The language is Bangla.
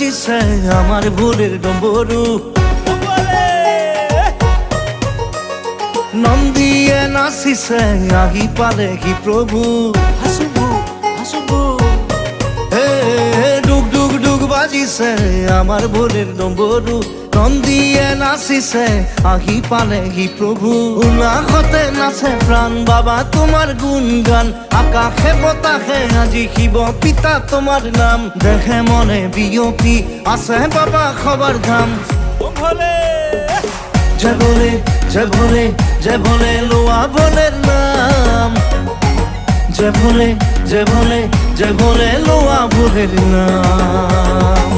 বাজিছে আমার ভুলের ডম্বরু নন্দিয়ে নাচিছে আহি পালে কি প্রভু হাসুবু হাসুবু হে ডুগ ডুগ ডুগ বাজিছে আমার ভুলের ডম্বরু নন্দিয়ে নাচিছে আহি পালে কি প্রভু উলাহতে নাচে প্রাণ বাবা তোমার গুণগান আকাশে বতাহে আজি শিব পিতা তোমার নাম দেখে মনে বিয়পি আছে বাবা খবর ধাম যে বলে যে ভোলে যে ভোলে লোয়া ভোলের নাম যে ভোলে যে ভোলে যে ভোলে লোয়া ভোলের নাম